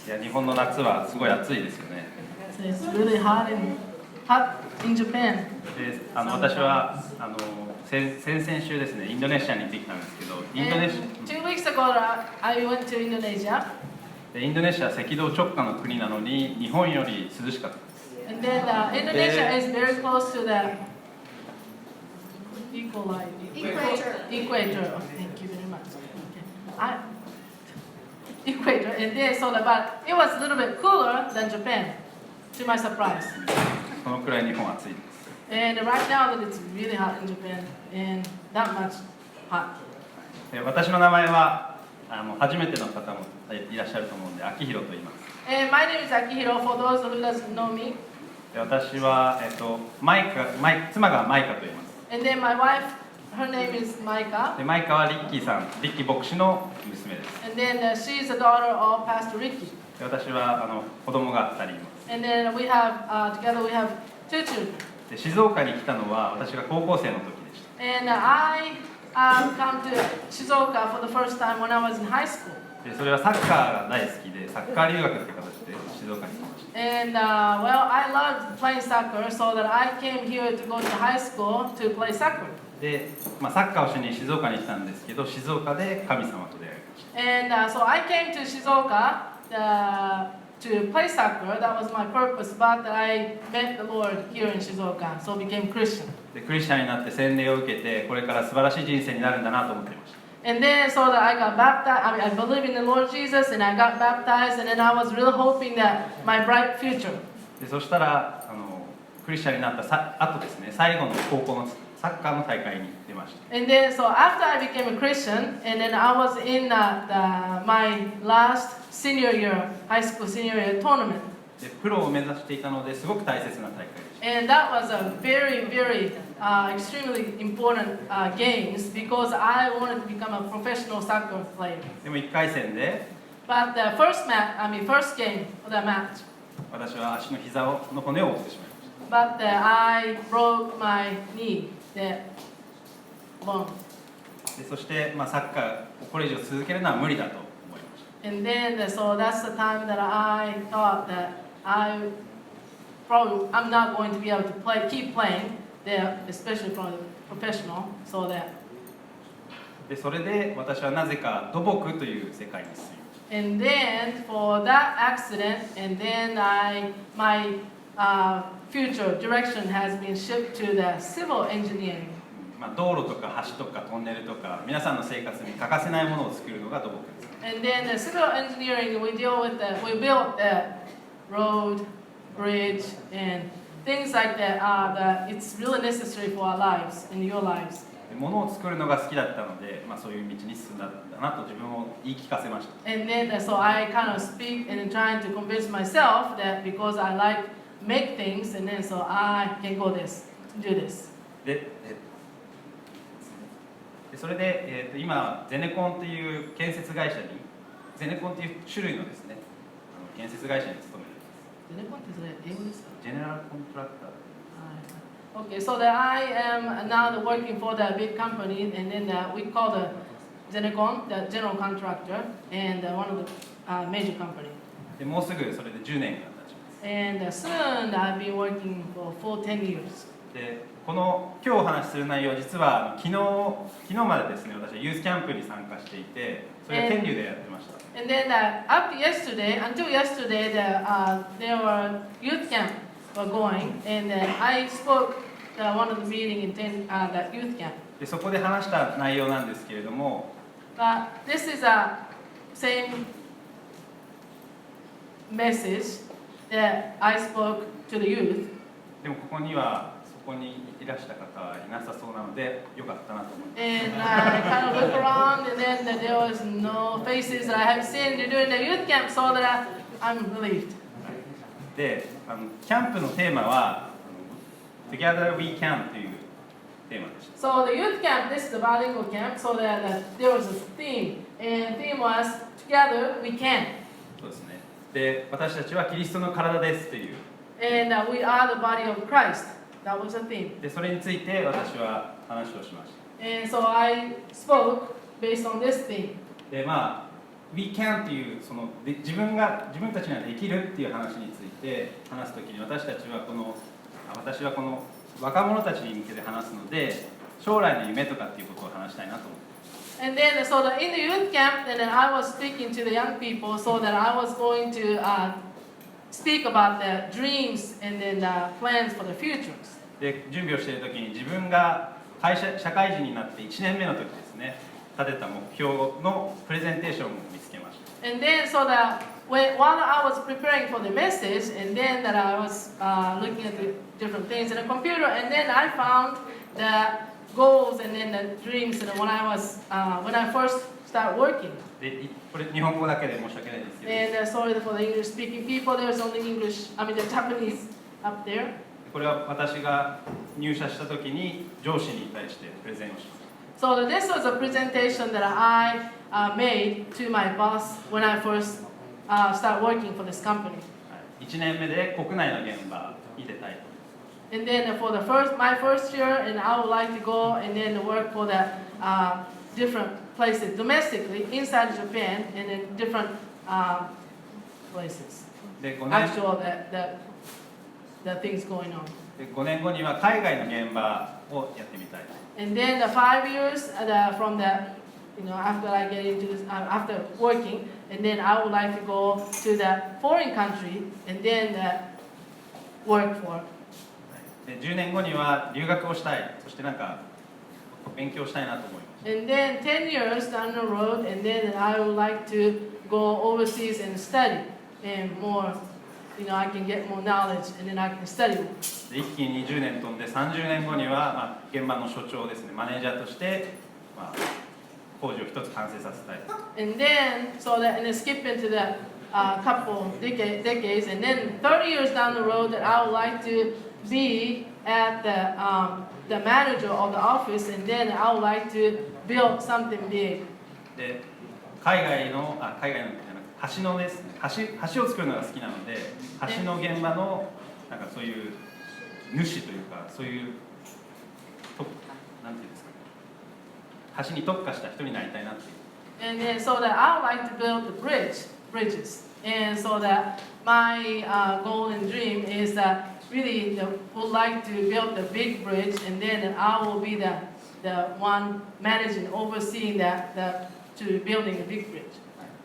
いや、日本の夏はすごい暑いですよね。So it's really hot in Japan. で、私は先々週ですね、インドネシアに行ってきたんですけど、インドネシ 2 weeks ago, I went to Indonesia. インドネシアは赤道直下の国なのに日本より涼しかったです。And then Indonesia is very close to the equator. Equator. Thank you very much. Okay. Equator. And then but it was a little bit cooler than Japan, to my surprise. そのくらい日本は暑いです。And right now that it's really hot in Japan and that much hot. 私の名前は初めての方もいらっしゃると思うので、秋広と言います。And my name is Akihiro. For those who doesn't know me. 私は妻がマイカと言います。And then my wife, her name is Maika. で、マイカはリッキー牧師の娘です。 And then she's the daughter of Pastor Ricky. で、私は子供が2人います。 And then together we have 2 children. で、静岡に来たのは私が高校生の時でした。 And I come to Shizuoka for the first time when I was in high school. で、それはサッカーが大好きで、サッカー留学って形で静岡に来ました。 And I loved playing soccer, so that I came here to go to high school to play soccer. で、サッカーをしに静岡に来たんですけど、静岡で神様と出会いました。 And so I came to Shizuoka to play soccer. That was my purpose, but I met the Lord here in Shizuoka, so became Christian. で、クリスチャンになって洗礼を受けて、これから素晴らしい人生になるんだなと思っていました。 And then so that I got baptized, I believe in the Lord Jesus, and I got baptized, and then I was really hoping that my bright future. で、そしたらクリスチャンになった後ですね、最後の高校のサッカーの大会に出ました。 And then so after I became a Christian, and then I was in my last senior year, high school senior year tournament. で、プロを目指していたのですごく大切な大会でした。 And that was a very, very extremely important games because I wanted to become a professional soccer player. でも1回戦で But the first game of the match, 私は足の膝の骨を折ってしまいました。 but I broke my knee, the bone. で、そして、サッカーをこれ以上続けるのは無理だと思いました。 And then so that's the time that I thought that I'm not going to be able to keep playing there, especially from the professional, so that. で、それで私はなぜか土木という世界に進みました。 And then for that accident, and then my future direction has been shifted to the civil engineering. 道路とか橋とかトンネルとか皆さんの生活に欠かせないものを作るのが土木です。 And then the civil engineering, we built the road, bridge, and things like that it's really necessary for our lives and your lives. 物を作るのが好きだったので、そういう道に進んだんだなと自分を言い聞かせました。 And then so I kind of speak and trying to convince myself that because I like make things, and then so I can do this. で、それで、今ゼネコンという建設会社に、ゼネコンという種類のですね、建設会社に勤めています。ゼネコンってそれ英語ですか？ジェネラルコントラクター。Okay, so that I am now working for the big company, and then we call the Zenecon, the general contractor, and one of the major company. で、もうすぐそれで10年が経ちます。 And soon I've been working for 10 years. で、今日お話しする内容、実は昨日までですね、私はユースキャンプに参加していて、それは天竜でやってました。 And then until yesterday, there were youth camp were going, and I spoke one of the meeting in the youth camp. で、そこで話した内容なんですけれども、This is a same message that I spoke to the youth. でもそこにいらした方はいなさそうなので、よかったなと思います。 And I kind of looked around, and then there was no faces that I have seen during the youth camp, so that I'm relieved. で、キャンプのテーマは Together We Can というテーマでした。 So the youth camp, this is the bilingual camp, so that there was a theme, and the theme was Together We Can. そうですね。で、私たちはキリストの体ですという。 And we are the body of Christ. That was the theme. で、それについて私は話をしました。 And so I spoke based on this theme. で、We can っていうそので自分たちにはできるっていう話について話すときに私はこの若者たちに向けて話すので将来の夢とかっていうことを話したいなと思って。And then, so in the youth camp, and then I was speaking to the young people, so that I was going to speak about their dreams and then plans for the futures. で準備をしているときに自分が社会人になって1年目の時ですね、立てた目標のプレゼンテーションを見つけました。And then, so that while I was preparing for the message, and then that I was looking at the different things in the computer, and then I found the goals and then the dreams and when I first started working. でこれ日本語だけで申し訳ないですけど。And sorry for the English-speaking people. There's only the Japanese up there. これは私が入社した時に上司に対してプレゼンをします。So this was a presentation that I made to my boss when I first started working for this company. 1年目で国内の現場に出たいと。And then for my first year, and I would like to go and then work for the different places domestically inside Japan and in different places. Actual that things going on. 5年後には海外の現場をやってみたい。And then the 5 years from after I get into this, after working, and then I would like to go to the foreign country and then work for. 10年後には留学をしたい、そして勉強したいなと思います。And then 10 years down the road, and then I would like to go overseas and study, and more, I can get more knowledge, and then I can study. 一気に20年飛んで30年後には、現場の所長ですね、マネージャーとして、工事を一つ完成させたい。And then, and then skip into the couple decades, and then 30 years down the road, that I would like to be at the manager of the office, and then I would like to build something big. で、海外の橋のですね、橋を作るのが好きなので、橋の現場のそういう主というか、そういうなんていうんですか、橋に特化した人になりたいなっていう。And then so that I would like to build the bridges, and so that my goal and dream is that really would like to build the big bridge, and then I will be the one managing, overseeing to building the big bridge.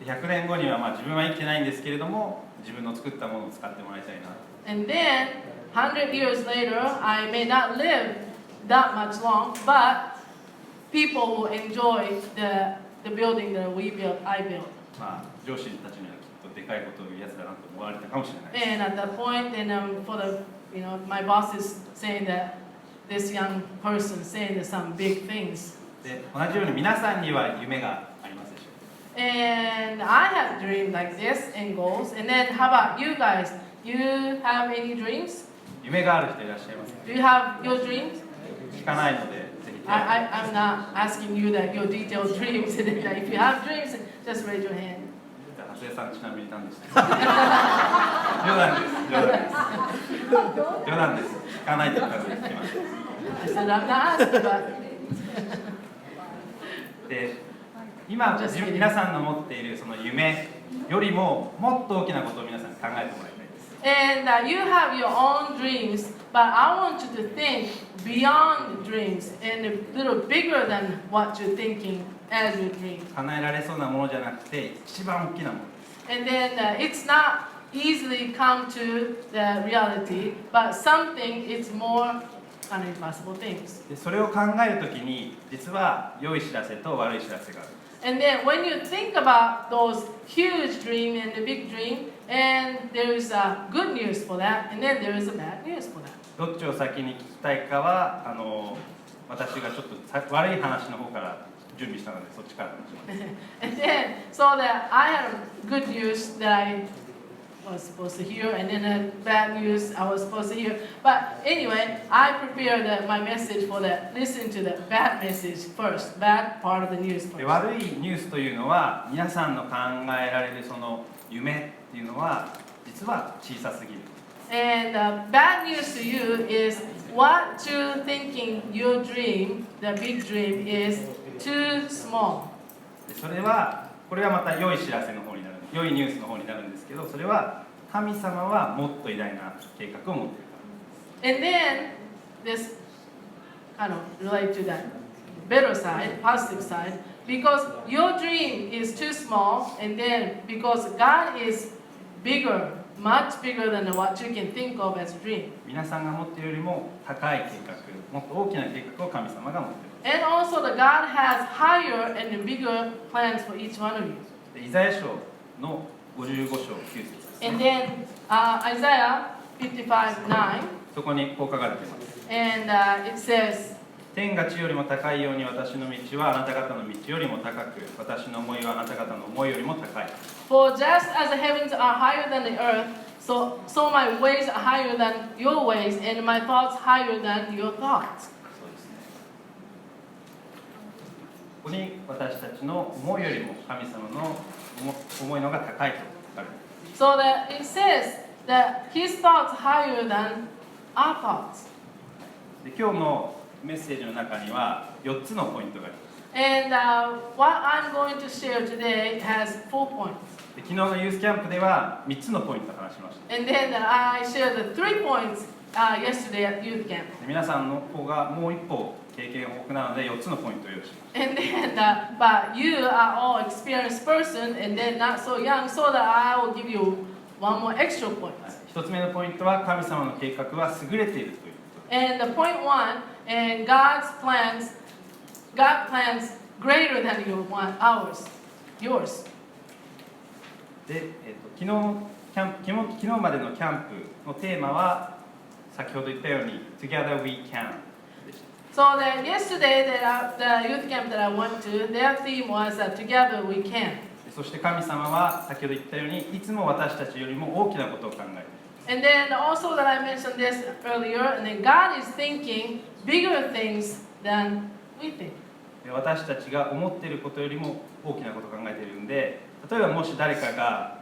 100年後には自分は生きてないんですけれども、自分の作ったものを使ってもらいたいな。And then 100 years later, I may not live that much long, but people will enjoy the building that I built. 上司たちにはきっとでかいことを言うやつだなと思われたかもしれない。And at that point, and for my boss is saying that this young person saying some big things. で、同じように皆さんには夢がありますでしょうか。And I have dreams like this and goals. And then how about you guys? You have any dreams? 夢がある人いらっしゃいますか。 Do you have your dreams? 聞かないので、ぜひ。I'm not asking you that your detailed dreams. And then if you have dreams, just raise your hand. 初江さんちなみに何でした冗談です。冗談です。聞かないと言ったら聞きました。I said I'm not asking, but で、今皆さんの持っているその夢よりももっと大きなことを皆さんに考えてもらいたいです。And you have your own dreams, but I want you to think beyond dreams and a little bigger than what you're thinking as your dream. 叶えられそうなものじゃなくて一番大きなもの。And then it's not easily come to the reality, but something is more impossible things. でそれを考えるときに実は良い知らせと悪い知らせがある。And then when you think about those huge dream and the big dream, and there is a good news for that, and then there is a bad news for that. どっちを先に聞きたいかは私がちょっと悪い話の方から準備したのでそっちから話します。And then so that I had good news that I was supposed to hear, and then the bad news I was supposed to hear. But anyway, I prepared my message for listen to the bad message first, bad part of the news first. で悪いニュースというのは皆さんの考えられるその夢っていうのは実は小さすぎる。And bad news to you is what you're thinking your dream, the big dream, is too small. でそれはこれはまた良い知らせの方になる、良いニュースの方になるんですけど、それは神様はもっと偉大な計画を持っている。 And then this kind of relate to that better side, positive side, because your dream is too small, and then because God is bigger, much bigger than what you can think of as a dream. 皆さんが持っているよりも高い計画、もっと大きな計画を神様が持っている。 And also the God has higher and bigger plans for each one of you. でイザヤ書の55章9節ですね。 And then Isaiah 55:9, そこにこう書かれています。 and it says, 天が地よりも高いように私の道はあなた方の道よりも高く、私の思いはあなた方の思いよりも高い。 For just as the heavens are higher than the earth, so my ways are higher than your ways, and my thoughts higher than your thoughts. そうですね。ここに私たちの思いよりも神様の思いのが高いと書かれています。 So that it says that his thoughts higher than our thoughts. で今日のメッセージの中には4つのポイントがあります。 And what I'm going to share today has 4 points. で昨日のユースキャンプでは3つのポイントを話しました。 And then I shared the 3 points yesterday at youth camp. で皆さんの方がもう一歩経験豊富なので4つのポイントを用意しました。 And then, but you are all experienced person, and then not so young, so that I will give you one more extra point. 1つ目のポイントは神様の計画は優れているということです。 And the point 1, and God plans greater than yours. で、昨日までのキャンプのテーマは先ほど言ったように Together We Can でした。 So that yesterday, the youth camp that I went to, their theme was that together we can. そして神様は先ほど言ったようにいつも私たちよりも大きなことを考えている。 And then also that I mentioned this earlier, and then God is thinking bigger things than we think. で私たちが思っていることよりも大きなことを考えているんで、例えばもし誰かが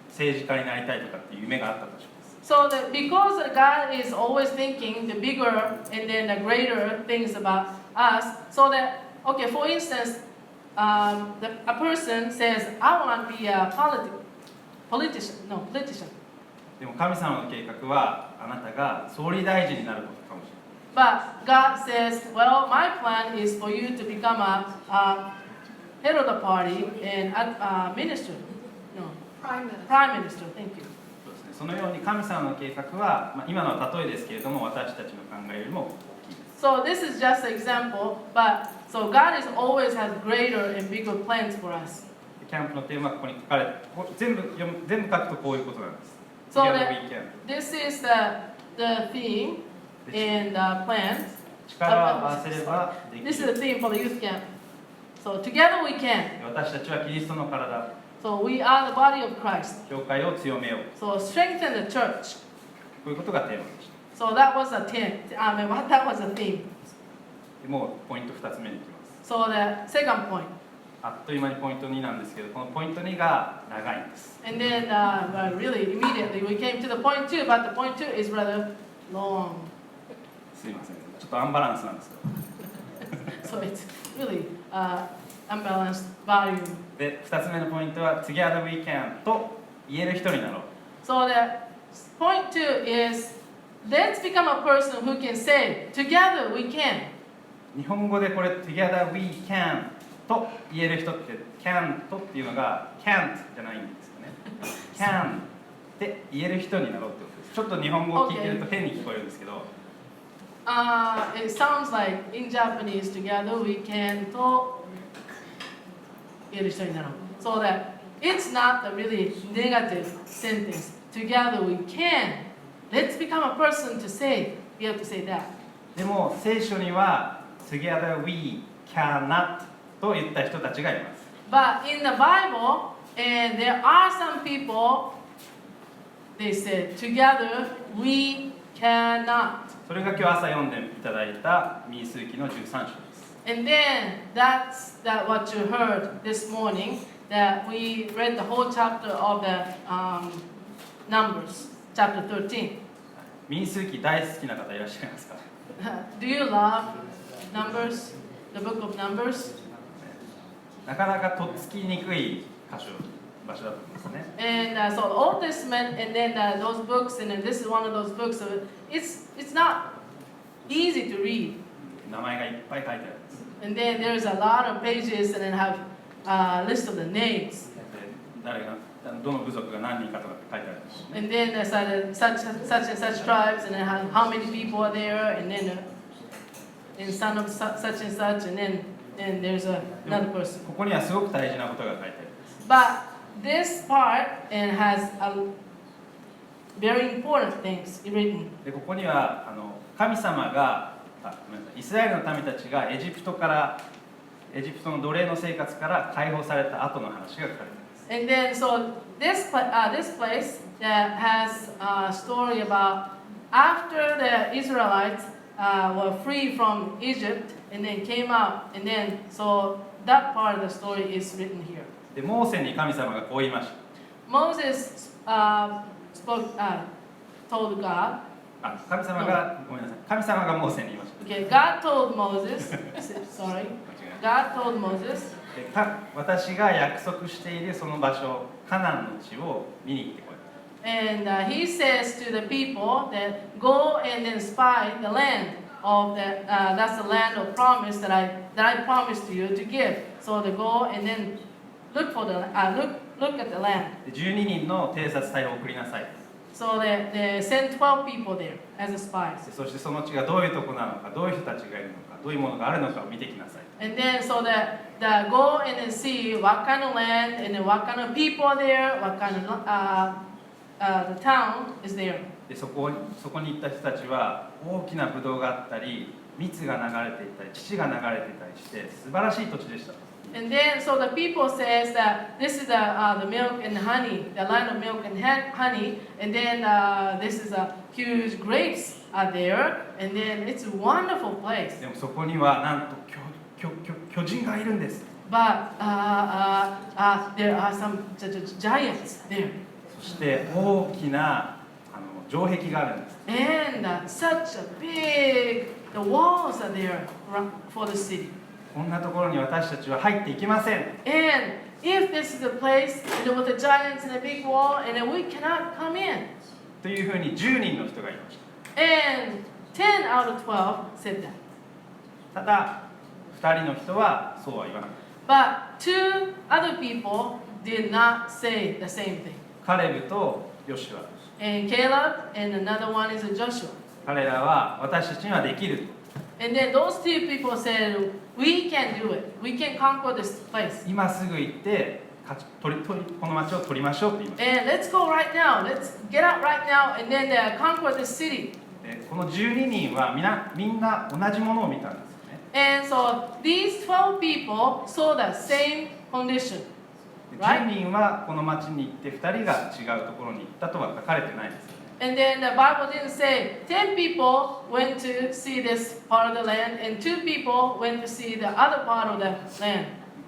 政治家になりたいとかっていう夢があったとします。 So that because God is always thinking the bigger and then the greater things about us, so that, okay, for instance, a person says, I want to be a politician. でも神様の計画はあなたが総理大臣になることかもしれない。 But God says, well, my plan is for you to become a head of the party and a minister. No, Prime Minister. Thank you. そうですね。そのように神様の計画は、今のは例えですけれども私たちの考えよりも大きいです。 So this is just an example, but so God is always has greater and bigger plans for us. キャンプのテーマはここに書かれて、全部書くとこういうことなんです。 So Together that we can. this is the theme and plans. 力を合わせればでき This is る。 the theme for the youth camp. So together we can. 私たちはキリストの体、 So we are the body of Christ. 教会を強めよう。 So strengthen the church. こういうことがテーマでし So that was a that was a theme. た。でもうポイント2つ目に行きます。 So the second point. あっという間にポイント2なんですけど、このポイント2が長いんです。 And then really immediately we came to the point 2, but the point 2 is rather long. すいません。ちょっとアンバランスなんですけど。 So it's really unbalanced volume. で、2つ目のポイントは Together we can と言える人になろう。 So the point 2 is let's become a person who can say, together we can. 日本語でこれ Together we can と言える人って can とっていうのが can't じゃないんですよね。can って言える人になろうってことです。ちょっと日本語を聞いてると変に聞こえるんですけど、It sounds like in Japanese, together we can と言える人になろう. So that it's not a really negative sentence. Together we can. Let's become a person to say, be able to say that. でも聖書には Together we cannot と言った人たちがいます。 But in the Bible, and there are some people, they said, together we cannot. それが今日朝読んでいただいた民数記の13章です。 And then that's what you heard this morning, that we read the whole chapter of the Numbers, chapter 13. 民数記大好きな方いらっしゃいますか？ Do you love Numbers, the book of Numbers? なかなかとっつきにくい場所だと思うんですね。 And so the Old Testament, and then those books, and then this is one of those books. So it's not easy to read. 名前がいっぱい書いてあるんです。 And then there's a lot of pages, and then have a list of the names. で誰がどの部族が何人かとかって書いてあるんですよね。 And then there's such and such tribes, and then how many people are there, and then and son of such and such, and then there's another person. ここにはすごく大事なことが書いてあるんです。 But this part and has very important things written. でここには神様がごめんなさい、イスラエルの民たちがエジプトの奴隷の生活から解放された後の話が書かれています。 And then so this place that has a story about after the Israelites were free from Egypt and then came out, and then so that part of the story is written here. でモーセに神様がこう言いました。 Moses told God. 神様がごめんなさい。神様がモーセに言いました。 Okay, God told Moses. Sorry, God told Moses. で私が約束しているその場所、カナンの地を見に行ってこい。 And he says to the people that go and then spy the land of that's the land of promise that I promised you to give. So they go and then look at the land. で12人の偵察隊を送りなさい。 So they send 12 people there as a spies. でそしてその地がどういうとこなのか、どういう人たちがいるのか、どういうものがあるのかを見てきなさい。 And then so that go and then see what kind of land and then what kind of people are there, what kind of the town is there. でそこに行った人たちは大きなブドウがあったり、蜜が流れていたり、乳が流れていたりして素晴らしい土地でした。 And then so the people says that this is the milk and honey, the land of milk and honey, and then this is a huge grapes are there, and then it's a wonderful place. でもそこにはなんと巨人がいるんです。 But there are some giants there. そして大きな城壁があるんです。 And such a big, the walls are there for the city. こんなところに私たちは入っていけません。 And if this is the place, and with the giants and the big wall, and then we cannot come in. というふうに10人の人がいました。 And 10 out of 12 said that. ただ2人の人はそうは言わなかっ But 2 other people did not say the same thing. た。カレブとヨシュア。 And Caleb and another one is Joshua. 彼らは私たちにはできる。 And then those 2 people said, we can do it. We can conquer this place. 今すぐ行ってこの町を取りましょうって言いました。 And let's go right now. Let's get out right now and then conquer this city. でこの12人はみんな同じものを見たんですよね。 And so these 12 people saw the same condition. で10人はこの町に行って2人が違うところに行ったとは書かれてないですよね。 And then the Bible didn't say 10 people went to see this part of the land and 2 people went to see the other part of the land.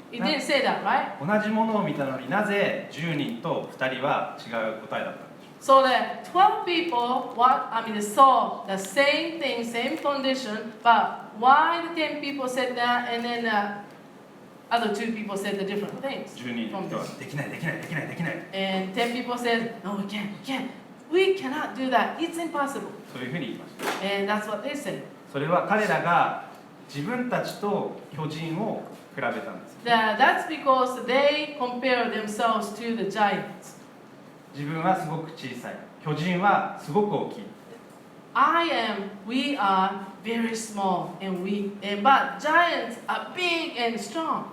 It didn't say that, right? 同じものを見たのになぜ10人と2人は違う答えだったんでし So ょう。the 12 people they saw the same thing, same condition, but why the 10 people said that and then other 2 people said the different things? 10人の人はできないできないできないできない。 And 10 people said, no, we can't. We cannot do that. It's impossible. そういうふうに言いました。 And that's what they said. それは彼らが自分たちと巨人を比べたんです。 That's because they compare themselves to the giants. 自分はすごく小さい。巨人はすごく大きい。 We are very small and weak, but giants are big and strong.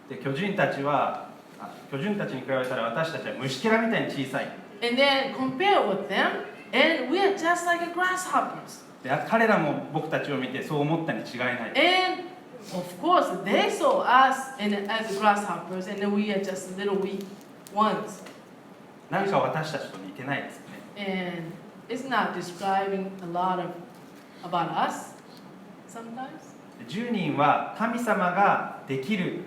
で巨人たちに比べたら私たちは虫けらみたいに小さい。 And then compare with them, and we are just like grasshoppers. で彼らも僕たちを見てそう思ったに違いない。 And of course, they saw us as grasshoppers, and then we are just little weak ones. 何か私たちと似てないですね。 And it's not describing a lot about us sometimes. 10人は神様ができる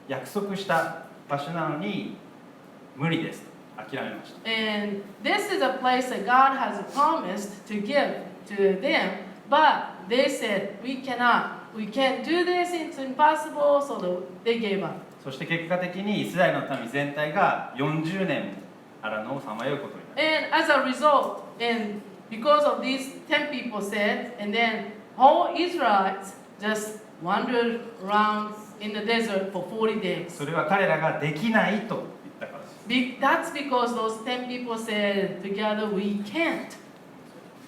約束した場所なのに無理ですと諦めました。 And this is a place that God has promised to give to them, but they said, we can't do this, it's impossible, so they gave up. そして結果的にイスラエルの民全体が40年荒野をさまようことになる。 And as a result, and because of these 10 people said, and then all Israelites just wandered around in the desert for 40 days. それは彼らができないと言ったからです。That's because those 10 people said together, we can't.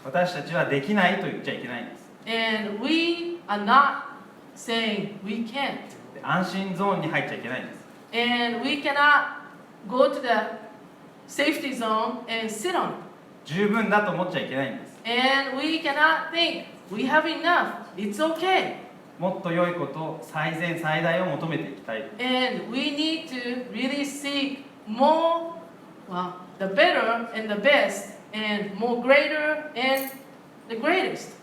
私たちはできないと言っちゃいけないんです。 And we are not saying we can't. で安心ゾーンに入っちゃいけないんです。 And we cannot go to the safety zone and sit on it. 十分だと思っちゃいけないんです。 And we cannot think, we have enough, it's okay. もっと良いこと、最善最大を求めていきたい。 And we need to really seek more, well, the better and the best, and more greater and the greatest.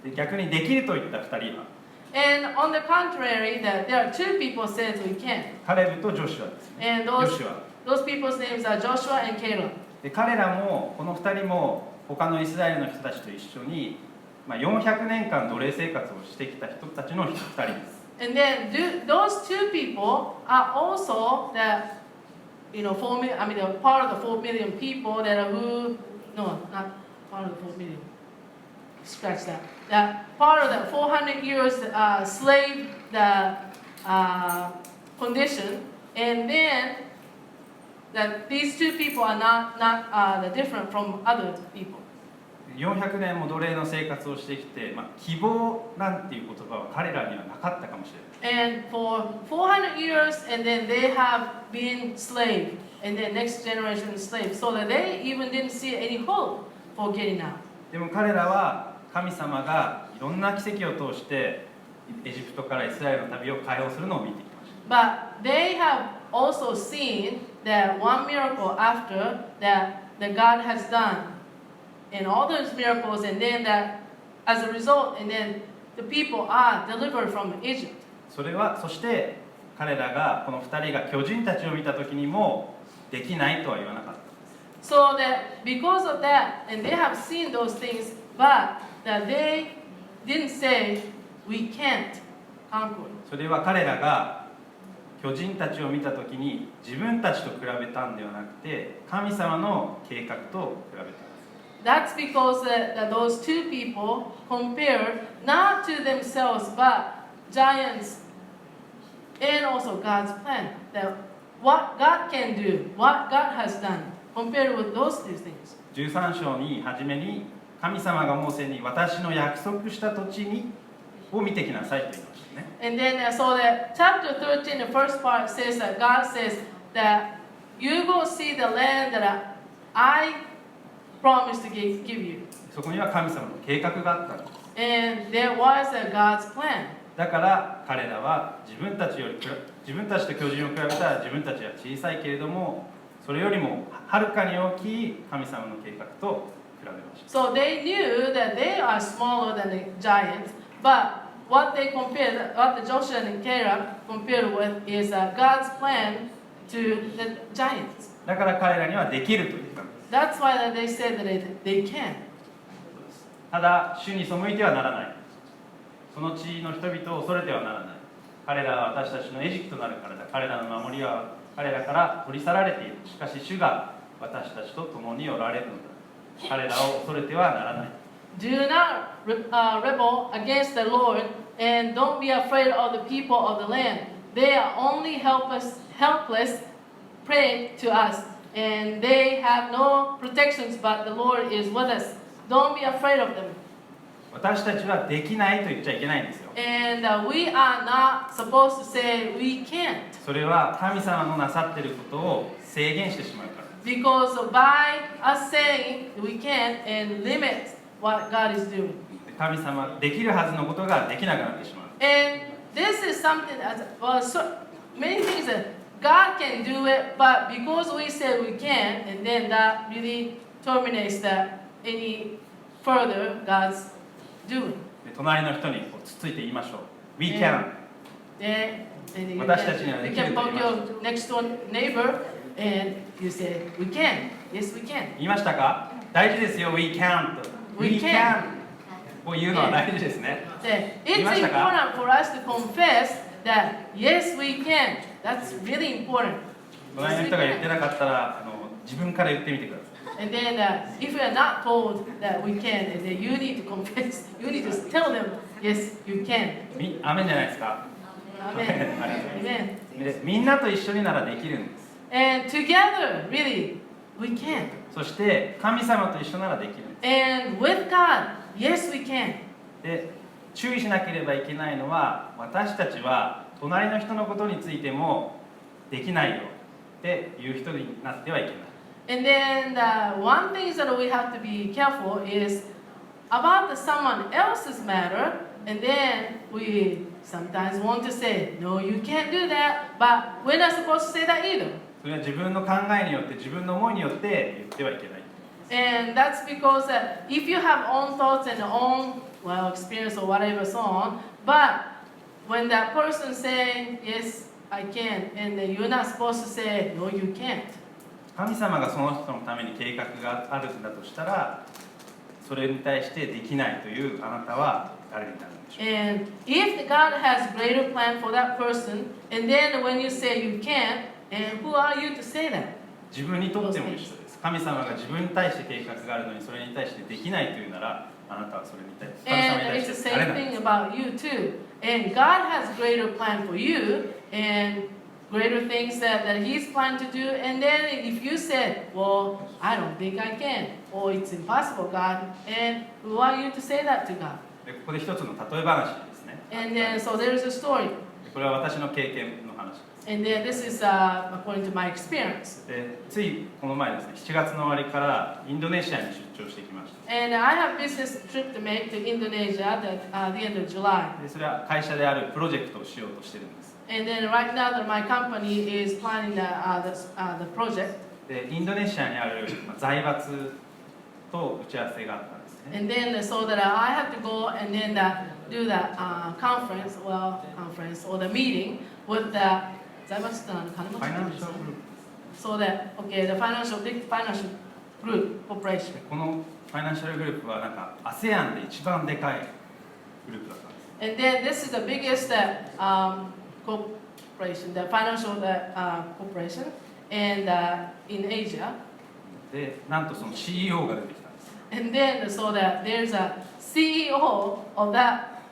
で逆にできると言った2人は、 And on the contrary, that there are two people said we can't. カレブとジョシュアですね。 And ジョシュア。 those people's names are Joshua and Caleb. で彼らも、この2人も他のイスラエルの人たちと一緒に、400年間奴隷生活をしてきた人たちの2人です。 And then those two people are also the, 4 million, the part of the 4 million people that are no, not part of the 4 million. Scratch that. That part of the 400 years slave condition, and then that these two people are not different from other people. 400年も奴隷の生活をしてきて、希望なんていう言葉は彼らにはなかったかもしれない。 And for 400 years, and then they have been slave, and then next generation slave, so that they even didn't see any hope for getting out. でも彼らは神様がいろんな奇跡を通してエジプトからイスラエルの旅を解放するのを見てきました。 But they have also seen that one miracle after that God has done, and all those miracles, and then that as a result, and then the people are delivered from Egypt. そして彼らがこの2人が巨人たちを見た時にもできないとは言わなかった。 So that because of that, and they have seen those things, but that they didn't say we can't conquer. それは彼らが巨人たちを見た時に自分たちと比べたんではなくて神様の計画と比べた。 That's because that those two people compared not to themselves but giants and also God's plan. That what God can do, what God has done, compared with those two things. 13章に初めに神様がモーセに私の約束した土地にを見てきなさいと言いましたね。 And then so that chapter 13, the first part says that God says that you go see the land that I promised to give you. そこには神様の計画があったんです。 And there was a God's plan. だから彼らは自分たちと巨人を比べたら自分たちは小さいけれどもそれよりもはるかに大きい神様の計画と比べました。 So they knew that they are smaller than the giants, but what they compared, what the Joshua and Caleb compared with is God's plan to the giants. だから彼らにはできると言ったんです。 That's why that they said that they can. ただ主に背いてはならない。その地の人々を恐れてはならない。彼らは私たちの餌食となるからだ。彼らの守りは彼らから取り去られている。しかし主が私たちと共におられるのだ。彼らを恐れてはならない。 Do not rebel against the Lord, and don't be afraid of the people of the land. They are only helpless prey to us, and they have no protections, but the Lord is with us. Don't be afraid of them. 私たちはできないと言っちゃいけないんですよ。 And we are not supposed to say we can't. それは神様のなさっていることを制限してしまうから。 Because by us saying we can't and limit what God is doing. 神様できるはずのことができなくなってしまう。 And this is something that, well, so many things that God can do it, but because we say we can't, and then that really terminates that any further God's doing. で隣の人にこうつついて言いましょう。We can. And you 私たちにはで you きる can と言い poke ましょう。 your next door neighbor and you say, we can. Yes, we can. 言いましたか？大事ですよ。We can と。 We can. こう言うのは大事ですね。 It's important for us to confess that yes, we can. That's really important. 隣の人が言ってなかったら自分から言ってみてください。 And then if you are not told that we can, and then you need to confess, you need to tell them, yes, you can. アメンじゃないですか。 Amen. ありがとうございます Amen. でみんなと一緒にならできるんです。 And together, really, we can. そして神様と一緒ならできるんで And with God, yes, we can. す。で注意しなければいけないのは、私たちは隣の人のことについてもできないよっていう人になってはいけない。 And then one thing that we have to be careful is about someone else's matter, and then we sometimes want to say, no, you can't do that, but we're not supposed to say that either. それは自分の考えによって自分の思いによって言ってはいけない。 And that's because if you have own thoughts and own, well, experience or whatever, so on, but when that person saying, yes, I can, and then you're not supposed to say, no, you can't. 神様がその人のために計画があるんだとしたら、それに対してできないというあなたは誰になるんでしょうか。 And if God has greater plan for that person, and then when you say you can't, and who are you to say that? 自分にとっても一緒です。神様が自分に対して計画があるのにそれに対してできないというなら、あなたはそれに対して神様に And 対 it's し the て誰 same なんで thing す。 about you too. And God has greater plan for you, and greater things that He's planning to do. And then if you said, well, I don't think I can, or it's impossible, God, and who are you to say that to God? でここで一つの例え話ですね。 And then so there's a story. これは私の経験の話です。 And then this is according to my experience. でついこの前ですね、7月の終わりからインドネシアに出張してきました。 And I have business trip to make to Indonesia at the end of July. でそれは会社であるプロジェクトをしようとしてるんです。 And then right now that my company is planning the project. でインドネシアにある財閥と打ち合わせがあったんですね。 And then so that I have to go and then do the conference or the meeting with the 財閥って金持ちファイナンシャルグループ。 So that okay, the big financial group corporation. このファイナンシャルグループはなんか ASEAN で一番でかいグループだったんです。 And then this is the biggest corporation, the financial corporation, and in Asia. でなんとその CEO が出てきたんです。 And then so that there's a CEO of that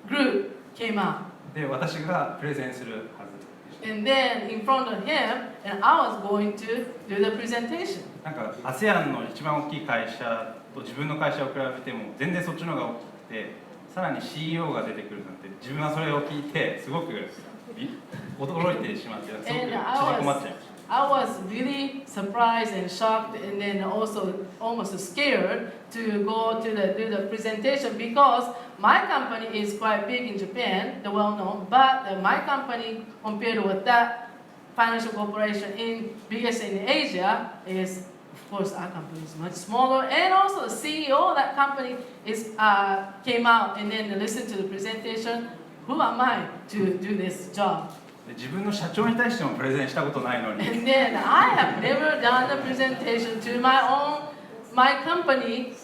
group came out. で私がプレゼンするはずでした。 And then in front of him, and I was going to do the presentation. なんか ASEAN の一番大きい会社と自分の会社を比べても全然そっちの方が大きくて、さらに CEO が出てくるなんて自分はそれを聞いてすごく驚いてしまってすごく縮こまっちゃいました。 I was really surprised and shocked, and then also almost scared to go to do the presentation because my company is quite big in Japan, the well-known, but my company compared with that financial corporation biggest in Asia is, of course, our company is much smaller, and also the CEO of that company came out and then listened to the presentation. Who am I to do this job? 自分の社長に対してもプレゼンしたことないのに And then I have never done a presentation to my company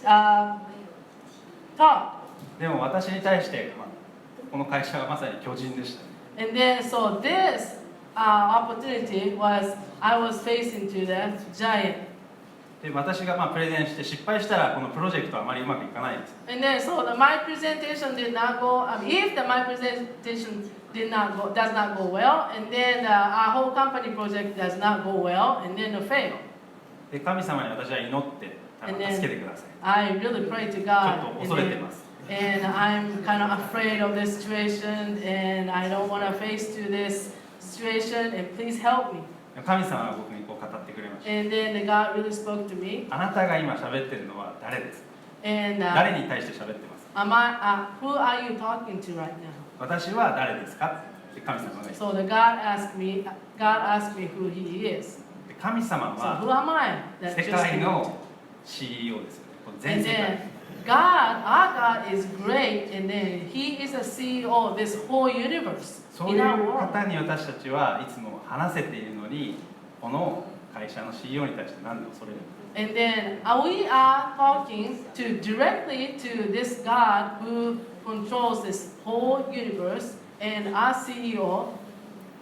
talk. でも私に対して、この会社はまさに巨人でしたね。 And then so this opportunity was I was facing to the giant. で私がプレゼンして失敗したらこのプロジェクトはあまりうまくいかないです。 And then so my presentation did not go. If my presentation does not go well, and then our whole company project does not go well, and then fail. で神様に私は祈って助けてください。 I really pray to ちょっ God. と恐れてます。 And I'm kind of afraid of this situation, and I don't want to face to this situation, and please help me. 神様は僕にこう語ってくれました。 And then God really spoke to me. あなたが今喋ってるのは誰ですか？ And 誰に対して喋ってますか？ who are you talking to right now? 私は誰ですか？って神様が言って。 So God asked me who He is. で神様 So who は am I? That 世 just 界の CEO ですよね。この全 And 世界。 then our God is great, and then He is the CEO of this whole universe そうい in う our world. 方に私たちはいつも話せているのに、この会社の CEO に対して何で恐れるのか。 And then we are talking directly to this God who controls this whole universe, and our CEO,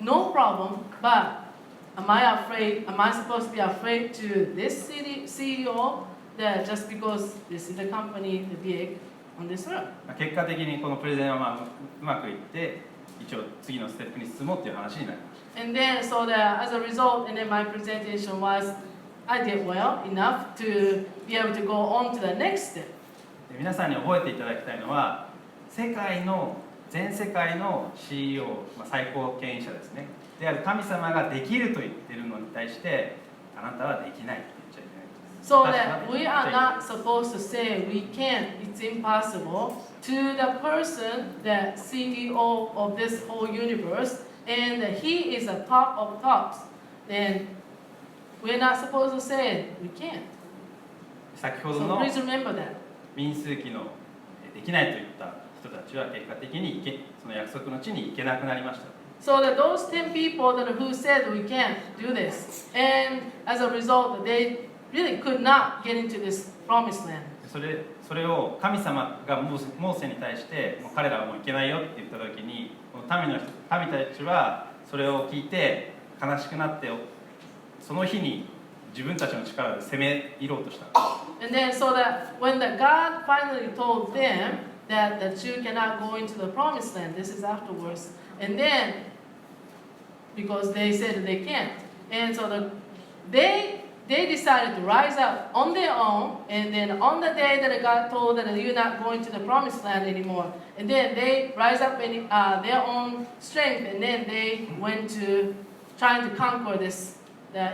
no problem, but am I supposed to be afraid to this CEO that just because this is the company, the big on this earth? 結果的にこのプレゼンはうまくいって一応次のステップに進もうっていう話になりました。 And then, so that as a result, and then my presentation was, I did well enough to be able to go on to the next step. で皆さんに覚えていただきたいのは全世界の CEO、最高権威者ですねである神様ができると言っているのに対してあなたはできないと言っちゃいけないんです。 So that we are not supposed to say we can't, it's impossible to the person, the CEO of this whole universe, and he is the top of tops. Then we're not supposed to say we can't. 先ほど So の please remember that. 民数記のできないといった人たちは結果的にその約束の地に行けなくなりました。 So that those 10 people who said we can't do this, and as a result, they really could not get into this promised land. それを神様がモーセに対してもう彼らはもう行けないよって言った時にこの民たちはそれを聞いて悲しくなってその日に自分たちの力で攻め入ろうとした。 And then so that when the God finally told them that you cannot go into the promised land, this is afterwards, and then because they said they can't, and so they decided to rise up on their own, and then on the day that God told that you're not going to the promised land anymore, and then they rise up in their own strength, and then they went to trying to conquer the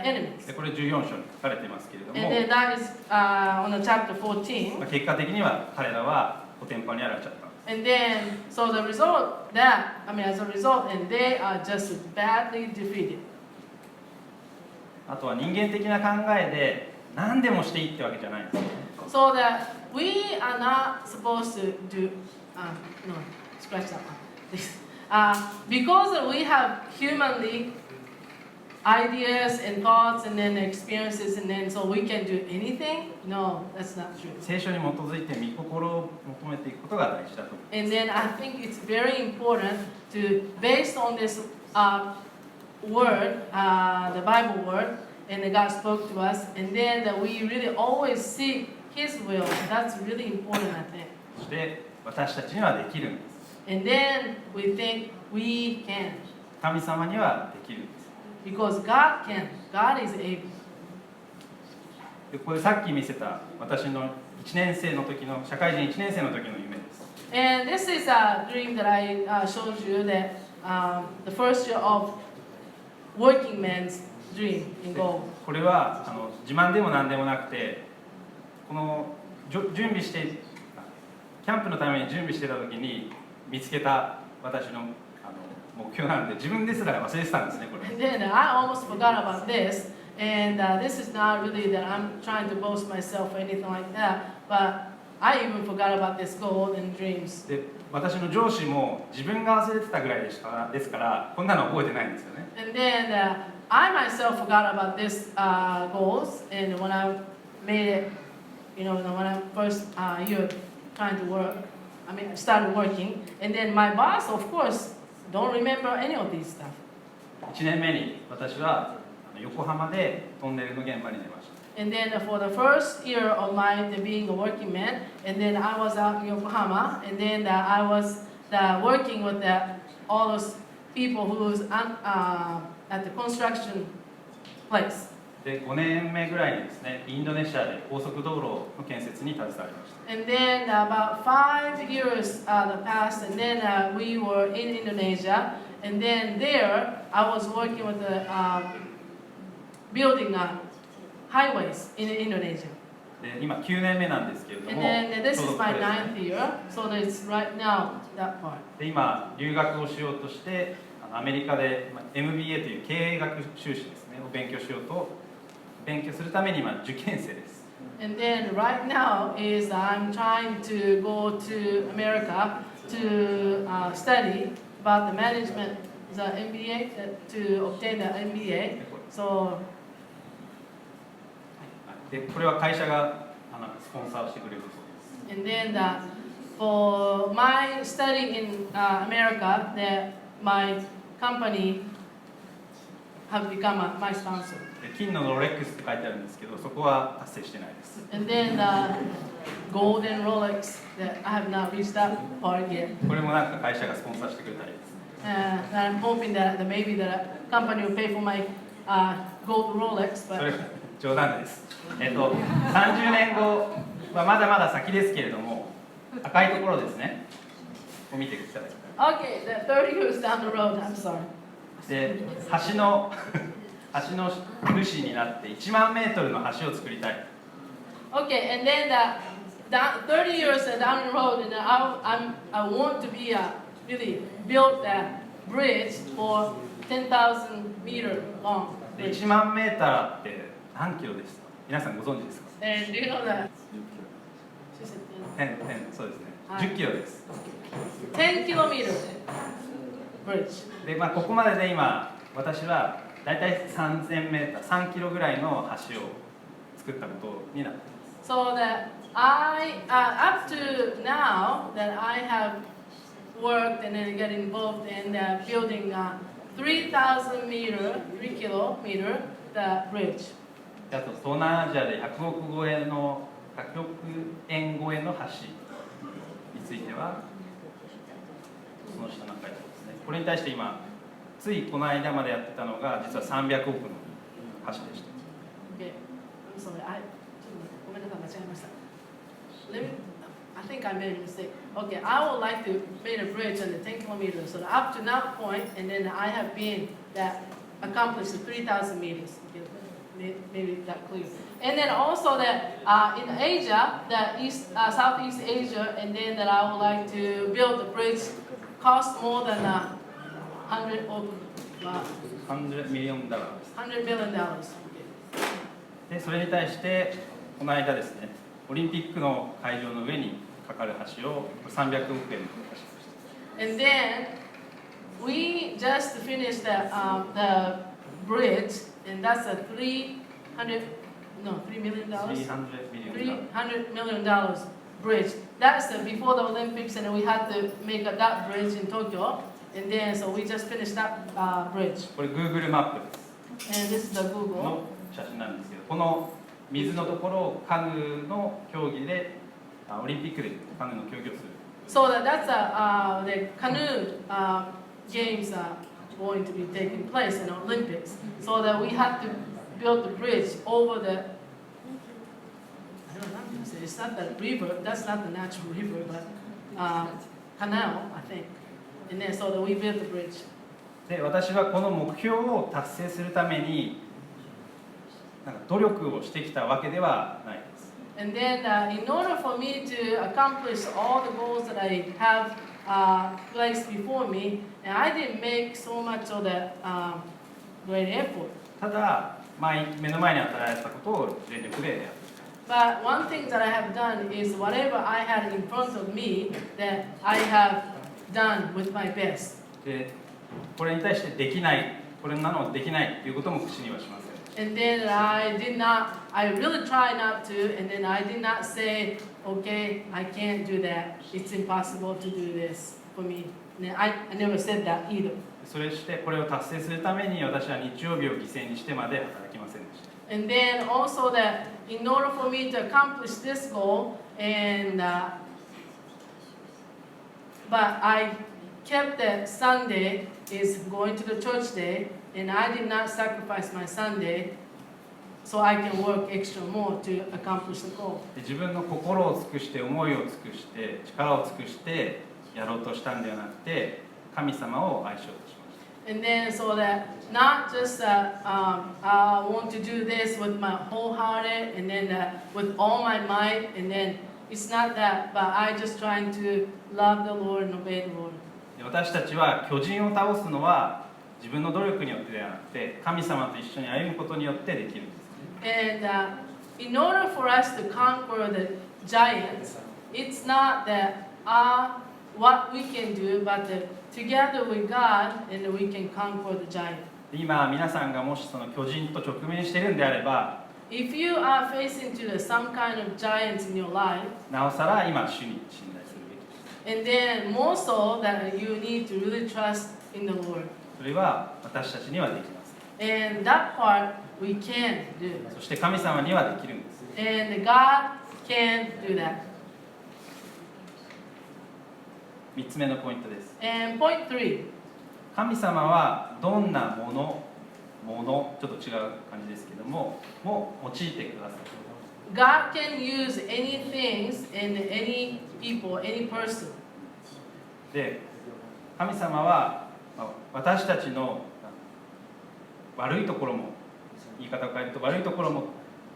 enemies. でこれ14章に書かれていますけれども、 And then that is on the chapter 14. 結果的には彼らはコテンパンにやられちゃった。 And then, so the result as a result, and they are just badly defeated. あとは人間的な考えで何でもしていいってわけじゃないんですね。 So that we are not supposed to do, no, scratch that one. This. Because we have humanly ideas and thoughts and then experiences and then so we can do anything? No, that's not true. 聖書に基づいて御心を求めていくことが大事だと思います。 And then I think it's very important to, based on this word, the Bible word, and that God spoke to us, and then that we really always seek His will. That's really important, I think. そして私たちにはできるんです。 And then we think we can. 神様にはできるんです。 Because God can. God is able. でこれさっき見せた私の1年生の時の社会人1年生の時の夢です。 And this is a dream that I showed you that the first year of working man's dream and goal. これは自慢でも何でもなくてこの準備してキャンプのために準備してた時に見つけた私の目標なので自分ですら忘れてたんですねこれ。 And then I almost forgot about this. And this is not really that I'm trying to boast myself or anything like that. But I even forgot about this goal and dreams. で私の上司も自分が忘れてたぐらいですからこんなの覚えてないんですよね。 And then I myself forgot about this goals. And when I made it, when I first year trying to work, started working. And then my boss, of course, don't remember any of these stuff. 1年目に私は横浜でトンネルの現場に出ました。 And then for the first year of my being a working man, and then I was out in Yokohama, and then I was working with all those people who was at the construction place. で5年目ぐらいにですねインドネシアで高速道路の建設に携わりました。 And then about 5 years passed, and then we were in Indonesia, and then there I was working with the building highways in Indonesia. で今9年目なんですけれど And も then this ちょう is どこ my れですね 9th year, so it's right now that part. で今留学をしようとしてアメリカで MBA という経営学修士ですねを勉強するために今受験生です。 And then right now is I'm trying to go to America to study about the management, the MBA, to obtain the MBA. So でこれは会社がスポンサーをしてくれるそうです。 and then for my study in America, that my company have become my sponsor. で金のロレックスって書いてあるんですけど、そこは達成してないです。 And then golden Rolex that I have not reached that part yet. これもなんか会社がスポンサーしてくれたらいいです。And I'm hoping that maybe the company will pay for my gold Rolex. それ But 冗談です。30年後はまだまだ先ですけれども、赤いところですね。を見てください。 okay, the 30 years down the road, I'm sorry. で、橋の主になって1万メートルの橋を作りたい。 Okay, and then 30 years down the road, and I want to be really build that bridge for 10,000 meter long. で1万メーターって何キロですか？皆さんご存知ですか？ And do you know that? She said 10そうですね。はい10キロです。 10 kilometer bridge. で、ここまでで今私はだいたい3000メーター、3キロぐらいの橋を作ったことになっています。 So that up to now, that I have worked and then get involved in building 3,000 meter, 3 kilometer, the bridge. であと東南アジアで100億円超えの橋についてはその下の書いてありますね。これに対して今ついこの間までやってたのが実は300億の橋でした。 Okay, I'm sorry. ごめんなさい、間違えました。I think I made a mistake. Okay, I would like to make a bridge on the 10 kilometers. So up to that point, and then I have been that accomplished the 3,000 meters. Okay, maybe that clear. And then also that in Asia, Southeast Asia, and then that I would like to build a bridge cost more than 100 $100 millionです。 $100 million. Okay. でそれに対してこの間ですね、オリンピックの会場の上にかかる橋を300億円の橋でした。 And then we just finished the bridge, and that's a $3 million. $300 million bridge. That's before the Olympics, and we had to make that bridge in Tokyo. And then so we just finished that bridge. これ Google マップです。 And this is the Google. の写真なんですけど、この水のところをカヌーの競技でオリンピックでカヌーの競技をする。 So that's the canoe games are going to be taking place in the Olympics. So that we had to build the bridge over the. I don't know how to say. It's not the river. That's not the natural river, but canal, I think. And then so that we built the bridge. で、私はこの目標を達成するためになんか努力をしてきたわけではないです。 And then in order for me to accomplish all the goals that I have placed before me, and I didn't make so much of the great effort. ただ、目の前に与えられたことを全力でやる。 But one thing that I have done is whatever I had in front of me that I have done with my best. で、これに対してできない、これなのできないということも口にはしません。 And then I really tried not to, and then I did not say, okay, I can't do that. It's impossible to do this for me. And I never said that either. それしてこれを達成するために私は日曜日を犠牲にしてまで働きませんでした。 And then also that in order for me to accomplish this goal, and but I kept that Sunday is going to the church day, and I did not sacrifice my Sunday, so I can work extra more to accomplish the goal. で自分の心を尽くして思いを尽くして力を尽くしてやろうとしたんではなくて神様を愛しようとしました。 And then so that not just that I want to do this with my whole hearted, and then with all my might, and then it's not that, but I just trying to love the Lord and obey the Lord. で私たちは巨人を倒すのは自分の努力によってではなくて神様と一緒に歩むことによってできるんです。 And in order for us to conquer the giants, it's not that what we can do, but together with God, and we can conquer the giant. 今皆さんがもしその巨人と直面しているんであれば If you are facing to some kind of giants in your life, なおさら今主に信頼するべきです。 and then more so that you need to really trust in the Lord. それは私たちにはできます。And that part we can do. そして神様にはできるんです。 And God can do that. 3つ目のポイントです。 And point 3. 神様はどんなものちょっと違う感じですけども用いてください。 God can use any things and any people, any person. で、神様は私たちの悪いところも、言い方を変えると悪いところも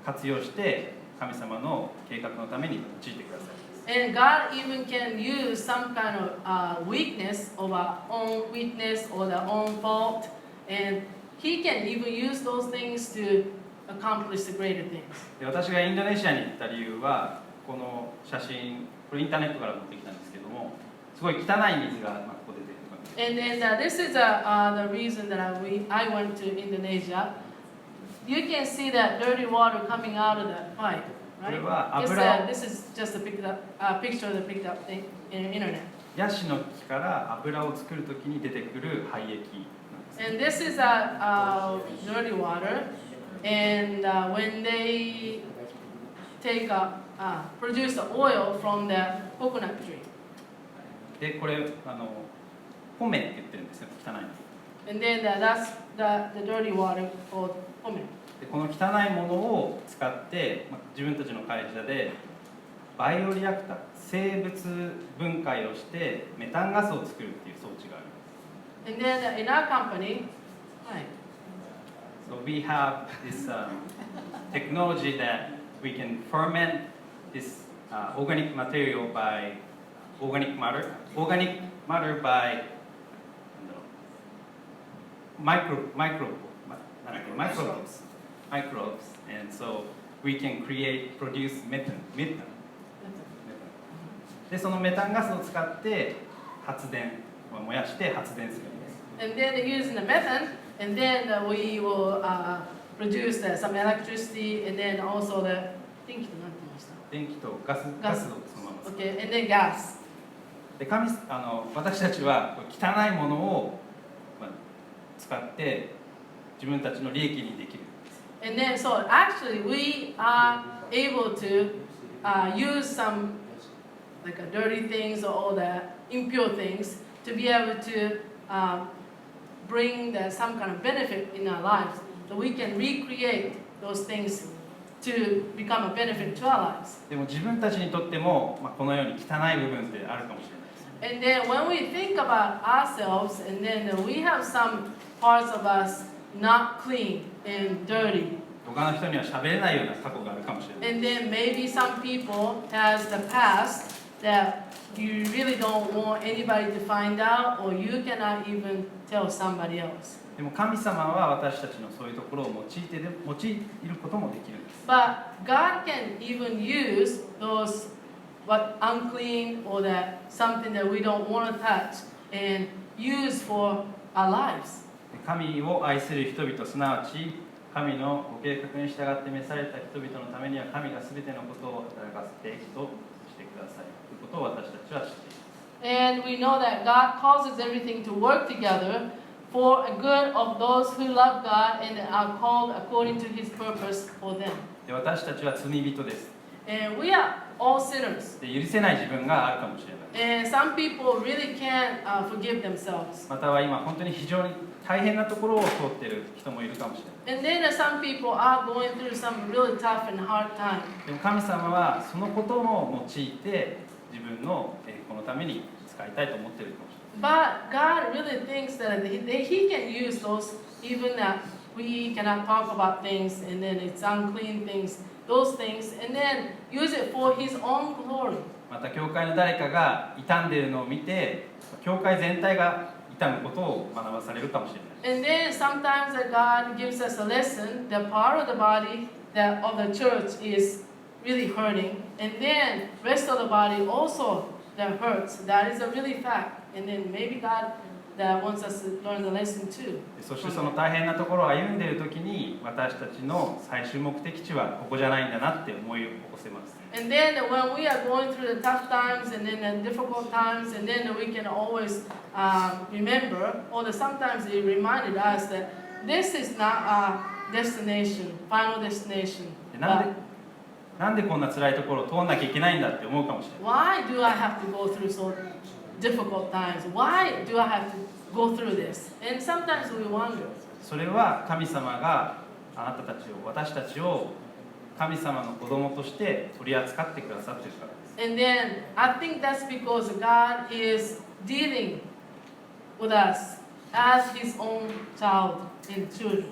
活用して神様の計画のために用いてください。 And God even can use some kind of weakness of our own weakness or their own fault. And He can even use those things to accomplish the greater things. で、私がインドネシアに行った理由は、この写真、これインターネットから持ってきたんですけども、すごい汚い水がここで出てくる。 And then this is the reason that I went to Indonesia. You can see that dirty water coming out of that pipe, これ right? は It's, 油を this is just a picture that picked up in the internet. ヤシの木から油を作るときに出てくる廃液なんです。 And this is dirty water. And when they produce the oil from the coconut tree. で、これポメって言ってるんですよ、汚いの。 And then that's the dirty water called pome. で、この汚いものを使って、自分たちの会社でバイオリアクター、生物分解をしてメタンガスを作るっていう装置がある。 And then in our company, right. So we have this technology that we can ferment this organic material by organic matter by microbes, and so we can produce methane. で、そのメタンガスを使って燃やして発電するんです。 And then using the methane, and then we will produce some electricity, and then also the 電気とガスをそのまま使う。 Okay, and then gas. で、私たちは汚いものを使って自分たちの利益にできる。 And then, so actually, we are able to use some like dirty things or all the impure things to be able to bring some kind of benefit in our lives. So we can recreate those things to become a benefit to our lives. でも自分たちにとっても、このように汚い部分ってあるかもしれないです。 And then when we think about ourselves, and then we have some parts of us not clean and dirty. 他の人には喋れないような過去があるかもしれない。 And then maybe some people has the past that you really don't want anybody to find out, or you cannot even tell somebody else. でも神様は私たちのそういうところを用いることもできるんです。 But God can even use those what unclean or that something that we don't want to touch and use for our lives. 神を愛する人々、すなわち神のご計画に従って召された人々のためには神が全てのことを働かせて人としてくださいということを私たちは知っています。 And we know that God causes everything to work together for a good of those who love God and are called according to His purpose for them. で、私たちは罪人です。 And we are all sinners. で、許せない自分があるかもしれない。 And some people really can't forgive themselves. または今本当に非常に大変なところを通っている人もいるかもしれない。 And then some people are going through some really tough and hard time. でも神様はそのことも用いて自分の栄光のために使いたいと思っているかもしれない。 But God really thinks that He can use those, even that we cannot talk about things and then it's unclean things, those things, and then use it for His own glory. また教会の誰かが傷んでいるのを見て、教会全体が傷むことを学ばされるかもしれない。 And then sometimes that God gives us a lesson, the part of the body that of the church is really hurting, and then rest of the body also that hurts. That is a really fact. And then maybe God that wants us to learn the lesson too. そしてその大変なところを歩んでいるときに私たちの最終目的地はここじゃないんだなって思い起こせます。 And then when we are going through the tough times and then the difficult times, and then we can always remember, or sometimes it reminded us that this is not a destination, final destination. でなんでこんな辛いところを通んなきゃいけないんだって思うかもしれない。 Why do I have to go through so difficult times? Why do I have to go through this? And sometimes we wonder. それは神様があなたたちを、私たちを神様の子供として取り扱ってくださっているからです。 And then I think that's because God is dealing with us as His own child and children.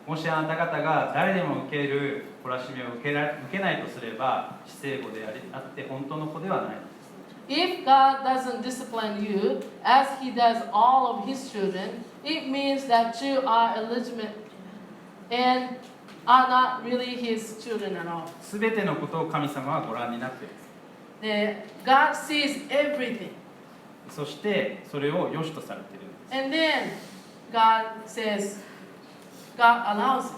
もしあなた方が誰でも受ける懲らしめを受けないとすれば、至聖子であって本当の子ではない。 If God doesn't discipline you as He does all of His children, it means that you are illegitimate and are not really His children at all. すべてのことを神様はご覧になっている。 God sees everything. そしてそれを良しとされているんです。 And then God says, God allows it.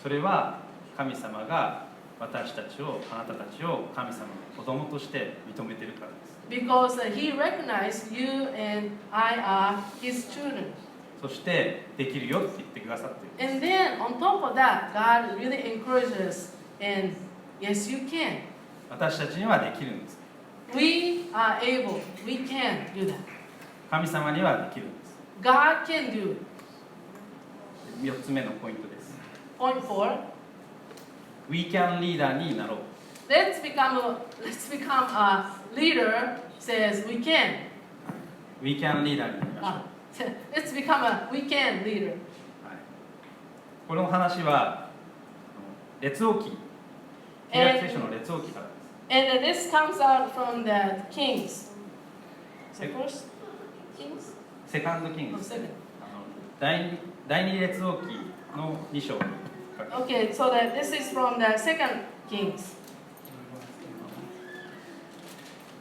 それは神様が私たちを、あなたたちを神様の子供として認めているからです。 Because He recognized you and I are His children. そしてできるよって言ってくださっている。 And then on top of that, God really encourages us and yes, you can. 私たちにはできるんです。 We are able. We can do that. 神様にはできるんです。 God can do it. 4つ目のポイントです。 Point 4. We can leader になろう。 Let's become a leader says we can. We can leader になりましょう。Let's become a we can leader. はい、この話は列王記、旧約聖書の列王記からです。 And this comes out from the Kings. So first Kings? セカンドキン No, グ、 second. 第二列王記の2章。 Okay, so that this is from the second Kings.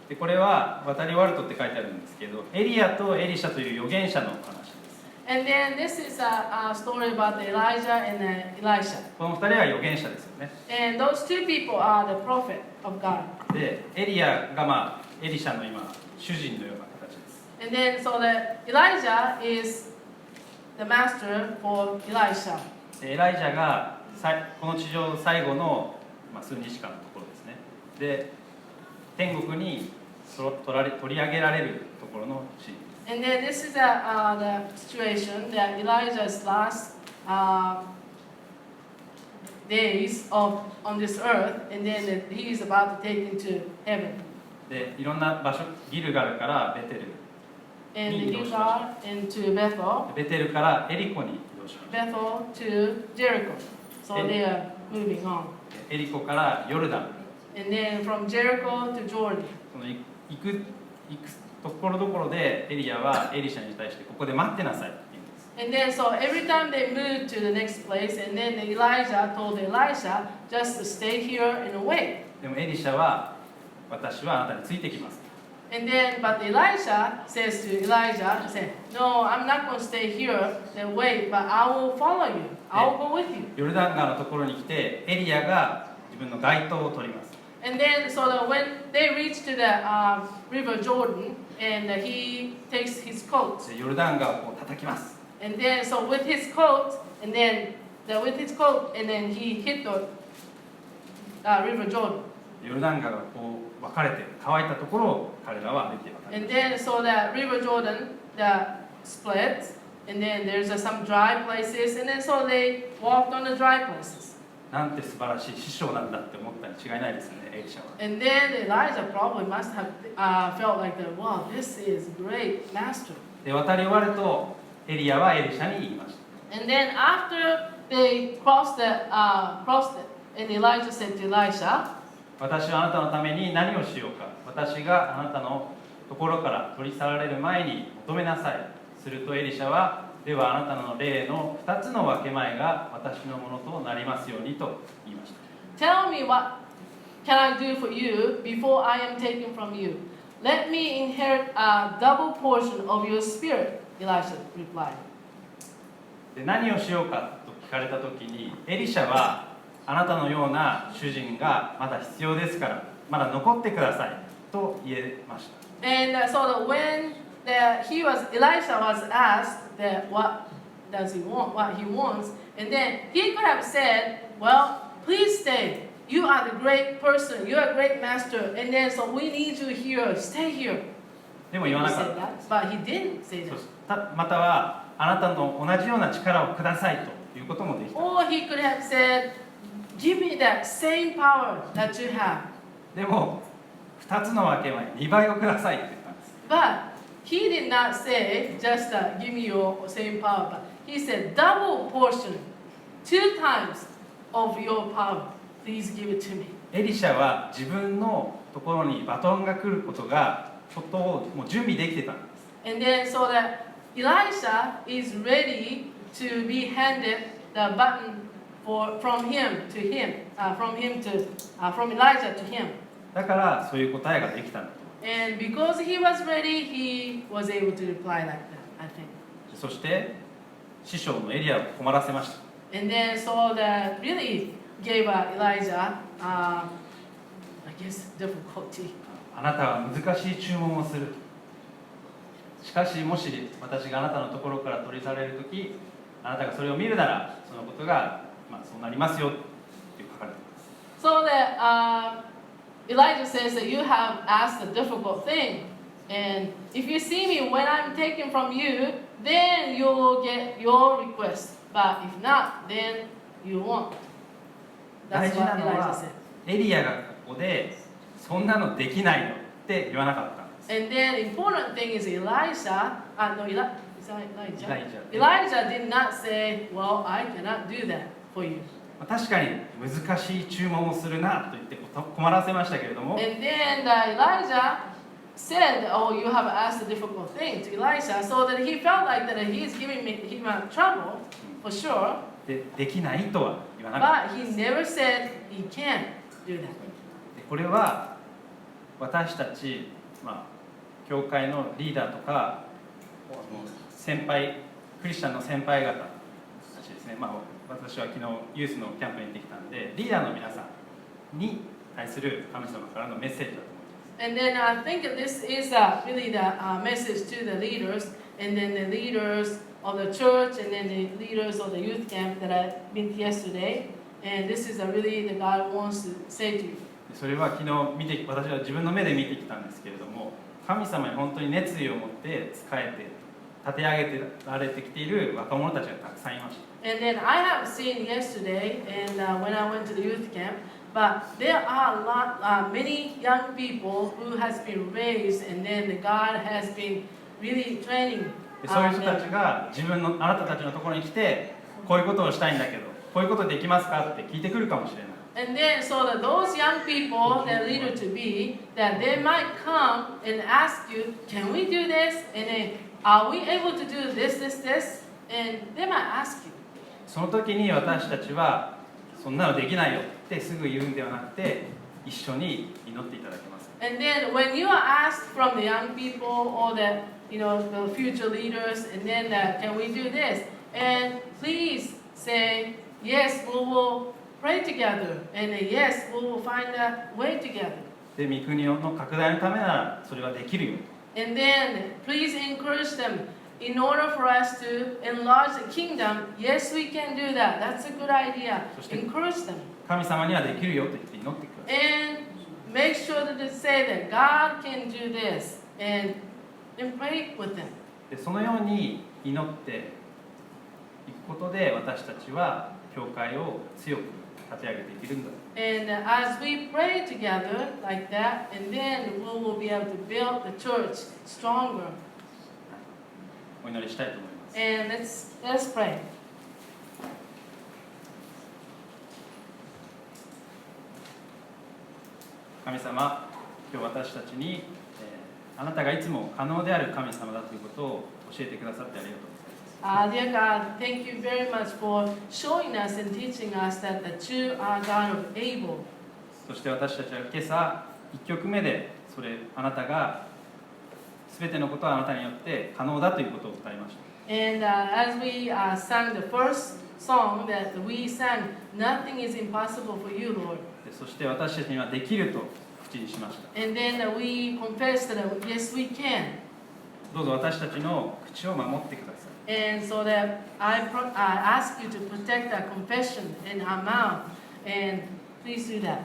でこれは渡りワルトって書いてあるんですけど、エリアとエリシャという預言者の話です。 And then this is a story about Elijah and Elisha. この2人は預言者ですよね。 And those two people are the prophet of God. で、エリアがエリシャの今主人のような形です。 And then so that Elijah is the master for Elisha. でエライジャがこの地上最後の、数日間のところですね。で、天国に取り上げられるところのシーンです。 And then this is the situation that Elijah's last days on this earth, and then he is about to take into heaven. で、いろんな場所、ギルガルからベテル、 And Gilgal into Bethel, ベテルからエリコに移動しました。 Bethel to Jericho. So they are moving on. エリコからヨルダン、 And then from Jericho to Jordan. その行くところどころでエリアはエリシャに対してここで待ってなさいって言うんです。 And then so every time they moved to the next place, and then Elijah told Elisha just to stay here and wait. でもエリシャは私はあなたについてきます。 And then, but Elisha says to Elijah, say, no, I'm not going to stay here and wait, but I will follow you. I will go with you. ヨルダン川のところに来てエリアが自分の街灯を取ります。 And then, so that when they reach to the river Jordan, and he takes his coat, でヨルダン川をこう叩きます。 and then so with his coat, and then he hit the river Jordan. ヨルダン川がこう分かれて乾いたところを彼らは歩いて渡り And ました。 then so the river Jordan split, and then there's some dry places, and then so they walked on the dry places. なんて素晴らしい師匠なんだって思ったに違いないですね、エリシャは。 And then Elijah probably must have felt like that. Wow, this is great, master. で渡り終わるとエリアはエリシャに言いました。 And then after they crossed it, and Elijah said to Elisha, 私はあなたのために何をしようか。私があなたのところから取り去られる前に求めなさい。するとエリシャは、ではあなたの霊の2つの分け前が私のものとなりますようにと言いました。 Tell me what can I do for you before I am taken from you. Let me inherit a double portion of your spirit, Elisha replied. で何をしようかと聞かれたときに、エリシャはあなたのような主人がまだ必要ですから、まだ残ってくださいと言えました。 And so that when Elisha was asked that does he want, what he wants. And then he could have said, well, please stay. You are the great person. You are a great master. And then so we need you here. Stay here. でも言わな He かっ said た。 that, but he didn't say そ that. うまたはあなたの同じような力をくださいということもできた。 Or he could have said, give me that same power that you have. でも2つの分け前2倍をくださいって言ったんです。 But he did not say, just give me your same power. But he said, double portion, 2 times of your power. Please give it to me. エリシャは自分のところにバトンが来ることがことをもう準備できてたんです。 And then so that Elisha is ready to be handed the button from him to him, from Elijah to him. だからそういう答えができたんだと。 And because he was ready, he was able to reply like that, I think. そして師匠のエリアを困らせました。 And then so that really gave Elijah, I guess, difficulty. あなたは難しい注文をする。しかしもし私があなたのところから取り去られるとき、あなたがそれを見るならそのことが、そうなりますよって書かれています。 So that Elijah says that you have asked a difficult thing. And if you see me when I'm taken from you, then you will get your request. But if not, then you won't. 大 That's 事な what の Elijah は said. エリアがここでそんなのできないよって言わなかったんです。 And then important thing is Elijah did not say, well, I cannot do that for you. 確かに難しい注文をするなと言って困らせましたけれども、 And then Elijah said, oh, you have asked a difficult thing to Elisha, so that he felt like that he's giving him trouble, for sure. できないとは言わなかった。 But he never said he can't do that. これは私たち、教会のリーダーとか先輩クリスチャンの先輩方たちですね、私は昨日ユースのキャンプに行ってきたんでリーダーの皆さんに対する神様からのメッセージだと思います。 And then I think this is really the message to the leaders, and then the leaders of the church, and then the leaders of the youth camp that I met yesterday. And this is really that God wants to say to you. それは昨日私は自分の目で見てきたんですけれども、神様に本当に熱意を持って仕えて立て上げてられてきている若者たちがたくさんいました。 And then I have seen yesterday, and when I went to the youth camp, but there are many young people who has been raised, and then God has been really training. そういう人たちがあなたたちのところに来てこういうことをしたいんだけどこういうことできますかって聞いてくるかもしれない。 And then so that those young people that leader to be, that they might come and ask you, can we do this? And then are we able to do this? And they might ask you. その時に私たちはそんなのできないよってすぐ言うんではなくて一緒に祈っていただきます。 And then when you are asked from the young people or the future leaders, and then can we do this? And please say, yes, we will pray together, and yes, we will find a way together. で、御国の拡大のためならそれはできるよ。 And then please encourage them. In order for us to enlarge the kingdom, yes, we can do that. That's a good idea. Encourage them. 神様にはできるよと言って祈ってください。 And make sure that they say that God can do this, and pray with them. で、そのように祈っていくことで私たちは教会を強く立て上げていけるんだ。 And as we pray together like that, and then we will be able to build the church stronger. お祈りしたいと思います。 And let's pray. 神様、今日私たちに、あなたがいつも可能である神様だということを教えてくださってありがとうございます。 Dear God, thank you very much for showing us and teaching us that you are God of able. そして私たちは今朝1曲目であなたが全てのことはあなたによって可能だということを歌いました。 And as we sang the first song that we sang, nothing is impossible for you, Lord. そして私たちにはできると口にしました。 And then we confessed that yes, we can. どうぞ私たちの口を守ってください。 And so that I ask you to protect our confession and our mouth. And please do that.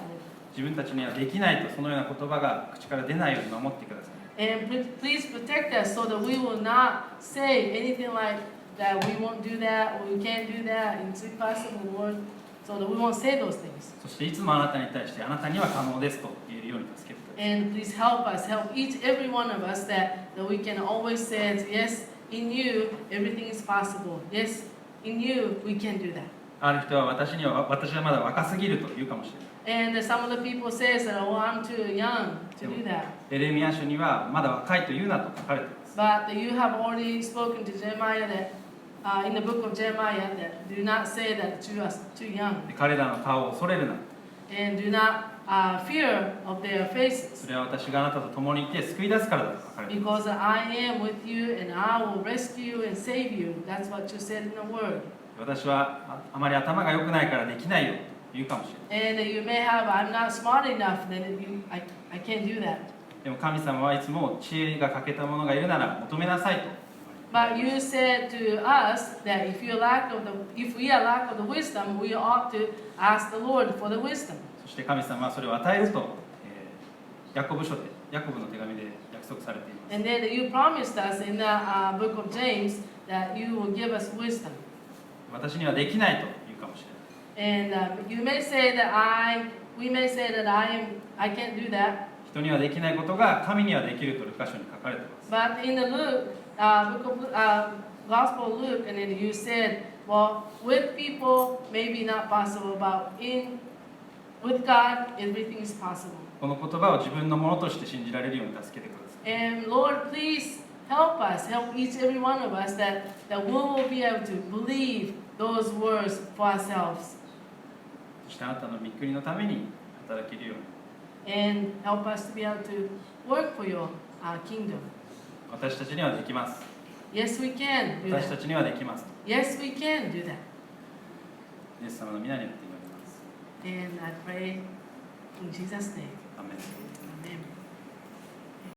自分たちにはできないとそのような言葉が口から出ないように守ってください。 And please protect us so that we will not say anything like that we won't do that or we can't do that in impossible word, so that we won't say those things. そしていつもあなたに対してあなたには可能ですと言えるように助けてください。 And please help us, help each every one of us that we can always say, yes, in you everything is possible. Yes, in you we can do that. ある人は私はまだ若すぎると言うかもしれない。 And some of the people says that, oh, I'm too young to do that. エレミヤ書にはまだ若いと言うなと書かれています。 But you have already spoken to Jeremiah that in the book of Jeremiah that do not say that you are too young. で彼らの顔を恐れるな。 And do not fear of their そ faces. れは私があなたと共にいて救い出すからだと書かれています。 Because I am with you and I will rescue you and save you. That's what you said in the word. 私はあまり頭が良くないからできないよと言うかもしれない。 And you may have, I'm not smart enough, then I can't do that. でも神様はいつも知恵が欠けた者がいるなら求めなさいと。 But you said to us that if we are lack of the wisdom, we ought to ask the Lord for the wisdom. そして神様はそれを与えると、ヤコブの手紙で約束されています。 And then you promised us in the book of James that you will give us wisdom. 私にはできないと言うかもしれない。 And you may say that we may say that I can't do that. 人にはできないことが神にはできるとルカ書に書かれています。 But in the book of Gospel of Luke, and then you said, well, with people maybe not possible, but with God everything is possible. この言葉を自分のものとして信じられるように助けてください。 And Lord, please help us, help each every one of us that we will be able to believe those words for ourselves. そしてあなたの御国のために働けるように。 And help us to be able to work for your kingdom. 私たちにはできます。 Yes, we can do 私た that. ちにはできます。 Yes, we can do that. イエス様の皆によって祈ります。 And I pray in Jesus' name. アーメン。 Amen.